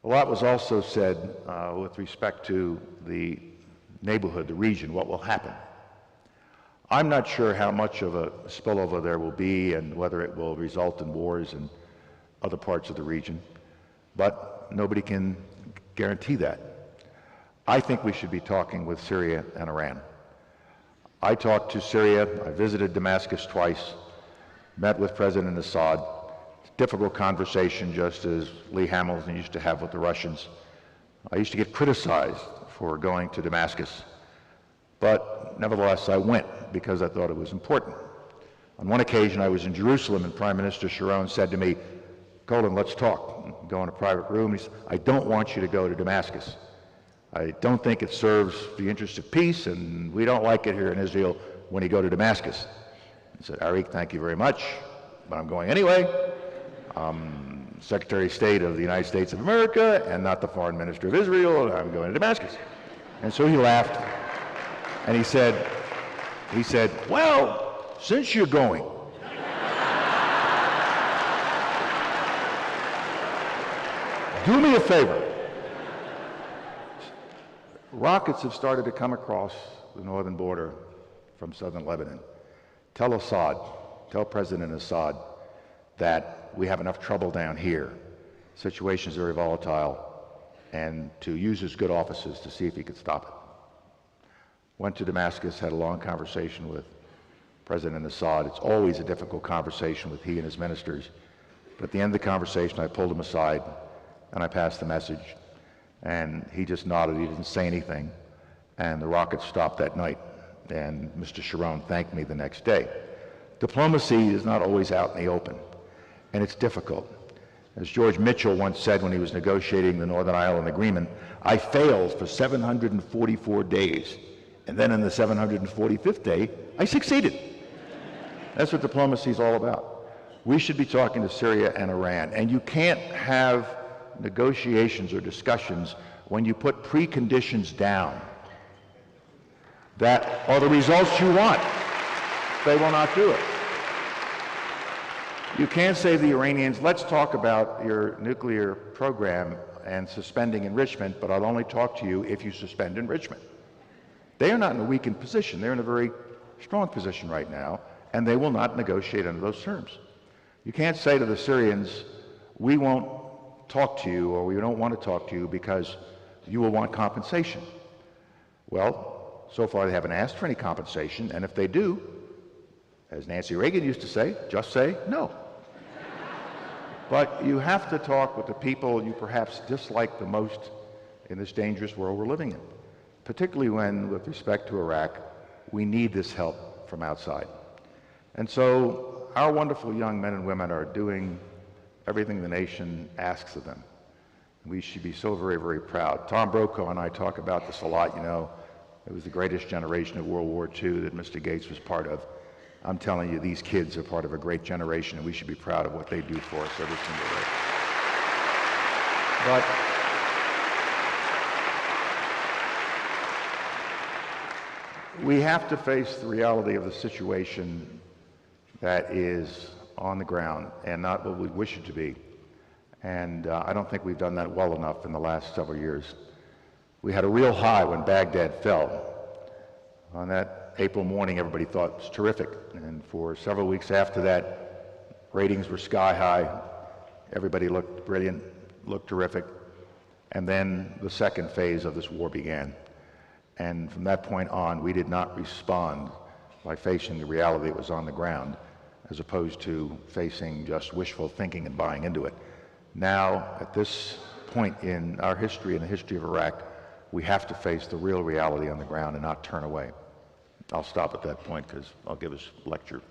A lot was also said with respect to the neighborhood, the region, what will happen. I'm not sure how much of a spillover there will be and whether it will result in wars in other parts of the region, but nobody can guarantee that. I think we should be talking with Syria and Iran. I talked to Syria, I visited Damascus twice, met with President Assad. Difficult conversation, just as Lee Hamilton used to have with the Russians. I used to get criticized for going to Damascus, but nevertheless I went because I thought it was important. On one occasion I was in Jerusalem and Prime Minister Sharon said to me, "Colin, let's talk." Go in a private room. He said, "I don't want you to go to Damascus. I don't think it serves the interest of peace, and we don't like it here in Israel when you go to Damascus." I said, "Arik, thank you very much, but I'm going anyway. Secretary of State of the United States of America and not the Foreign Minister of Israel, and I'm going to Damascus." And so he laughed, and he said, "Well, since you're going, do me a favor. Rockets have started to come across the northern border from southern Lebanon. Tell Assad, tell President Assad that we have enough trouble down here. The situation is very volatile, and to use his good offices to see if he could stop it." Went to Damascus, had a long conversation with President Assad. It's always a difficult conversation with he and his ministers. But at the end of the conversation, I pulled him aside and I passed the message. And he just nodded, he didn't say anything. And the rockets stopped that night. And Mr. Sharon thanked me the next day. Diplomacy is not always out in the open, and it's difficult. As George Mitchell once said when he was negotiating the Northern Ireland Agreement, "I failed for 744 days, and then on the 745th day, I succeeded." That's what diplomacy is all about. We should be talking to Syria and Iran, and you can't have negotiations or discussions when you put preconditions down that are the results you want. They will not do it. You can't say to the Iranians, "Let's talk about your nuclear program and suspending enrichment, but I'll only talk to you if you suspend enrichment." They are not in a weakened position. They're in a very strong position right now, and they will not negotiate under those terms. You can't say to the Syrians, "We won't talk to you," or "We don't want to talk to you because you will want compensation." Well, so far they haven't asked for any compensation, and if they do, as Nancy Reagan used to say, just say no. But you have to talk with the people you perhaps dislike the most in this dangerous world we're living in, particularly when, with respect to Iraq, we need this help from outside. And so our wonderful young men and women are doing everything the nation asks of them. We should be so very, very proud. Tom Brokaw and I talk about this a lot. You know, it was the greatest generation of World War II that Mr. Gates was part of. I'm telling you, these kids are part of a great generation, and we should be proud of what they do for us every single day. But we have to face the reality of the situation that is on the ground and not what we wish it to be. And I don't think we've done that well enough in the last several years. We had a real high when Baghdad fell. On that April morning, everybody thought it was terrific. And for several weeks after that, ratings were sky high. Everybody looked brilliant, looked terrific. And then the second phase of this war began. And from that point on, we did not respond by facing the reality that was on the ground, as opposed to facing just wishful thinking and buying into it. Now, at this point in our history and the history of Iraq, we have to face the real reality on the ground and not turn away. I'll stop at that point because I'll give this lecture